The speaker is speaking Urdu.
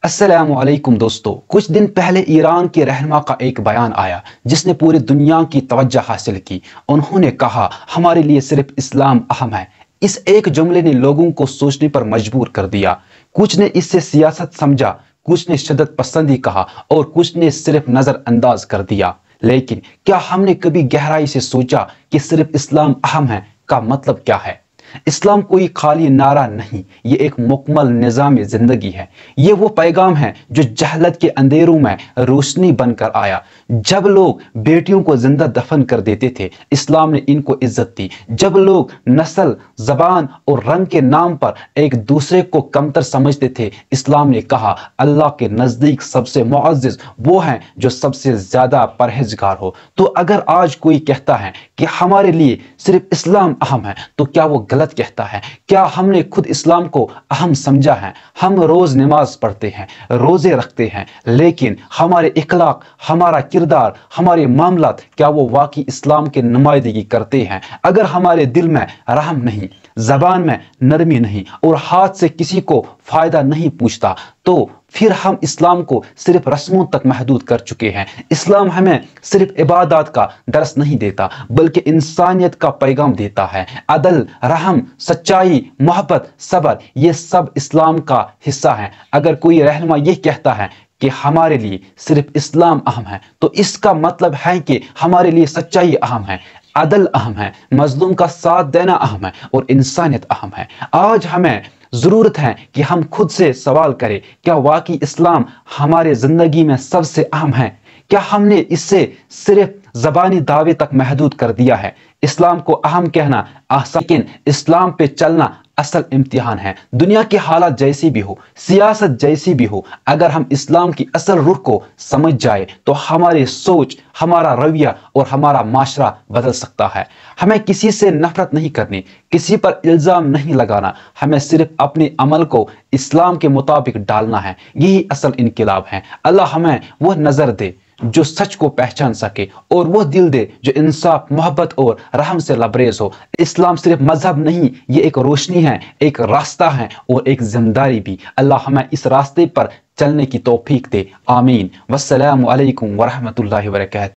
السلام علیکم دوستو، کچھ دن پہلے ایران کے رہنما کا ایک بیان آیا جس نے پوری دنیا کی توجہ حاصل کی۔ انہوں نے کہا ہمارے لیے صرف اسلام اہم ہے۔ اس ایک جملے نے لوگوں کو سوچنے پر مجبور کر دیا۔ کچھ نے اس سے سیاست سمجھا، کچھ نے شدت پسندی کہا اور کچھ نے صرف نظر انداز کر دیا۔ لیکن کیا ہم نے کبھی گہرائی سے سوچا کہ صرف اسلام اہم ہے کا مطلب کیا ہے؟ اسلام کوئی خالی نعرہ نہیں، یہ ایک مکمل نظام زندگی ہے۔ یہ وہ پیغام ہے جو جہالت کے اندھیروں میں روشنی بن کر آیا۔ جب لوگ بیٹیوں کو زندہ دفن کر دیتے تھے، اسلام نے ان کو عزت دی۔ جب لوگ نسل، زبان اور رنگ کے نام پر ایک دوسرے کو کمتر سمجھتے تھے، اسلام نے کہا اللہ کے نزدیک سب سے معزز وہ ہیں جو سب سے زیادہ پرہیزگار ہو۔ تو اگر آج کوئی کہتا ہے کہ ہمارے لیے صرف اسلام اہم ہے تو کیا وہ غلط کہتا ہے؟ کیا ہم نے خود اسلام کو اہم سمجھا ہے؟ ہم روز نماز پڑھتے ہیں، روزے رکھتے ہیں، لیکن ہمارے اخلاق، ہمارا کردار، ہمارے معاملات کیا وہ واقعی اسلام کی نمائندگی کرتے ہیں؟ اگر ہمارے دل میں رحم نہیں، زبان میں نرمی نہیں اور ہاتھ سے کسی کو فائدہ نہیں پوچھتا تو پھر ہم اسلام کو صرف رسموں تک محدود کر چکے ہیں۔ اسلام ہمیں صرف عبادات کا درس نہیں دیتا بلکہ انسانیت کا پیغام دیتا ہے۔ عدل، رحم، سچائی، محبت، صبر، یہ سب اسلام کا حصہ ہیں۔ اگر کوئی رہنما یہ کہتا ہے کہ ہمارے لیے صرف اسلام اہم ہے تو اس کا مطلب ہے کہ ہمارے لیے سچائی اہم ہے، عدل اہم ہے، مظلوم کا ساتھ دینا اہم ہے اور انسانیت اہم ہے۔ آج ہمیں ضرورت ہے کہ ہم خود سے سوال کریں، کیا واقعی اسلام ہمارے زندگی میں سب سے اہم ہے؟ کیا ہم نے اس سے صرف زبانی دعوے تک محدود کر دیا ہے؟ اسلام کو اہم کہنا آسان، لیکن اسلام پہ چلنا اصل امتحان ہے۔ دنیا کے حالات جیسی بھی ہو، سیاست جیسی بھی ہو، اگر ہم اسلام کی اصل روح کو سمجھ جائے تو ہماری سوچ، ہمارا رویہ اور ہمارا معاشرہ بدل سکتا ہے۔ ہمیں کسی سے نفرت نہیں کرنی، کسی پر الزام نہیں لگانا، ہمیں صرف اپنے عمل کو اسلام کے مطابق ڈالنا ہے۔ یہی اصل انقلاب ہے۔ اللہ ہمیں وہ نظر دے جو سچ کو پہچان سکے اور وہ دل دے جو انصاف، محبت اور رحم سے لبریز ہو۔ اسلام صرف مذہب نہیں، یہ ایک روشنی ہے، ایک راستہ ہے اور ایک ذمہ داری بھی۔ اللہ ہمیں اس راستے پر چلنے کی توفیق دے، آمین۔ والسلام علیکم ورحمۃ اللہ وبرکاتہ۔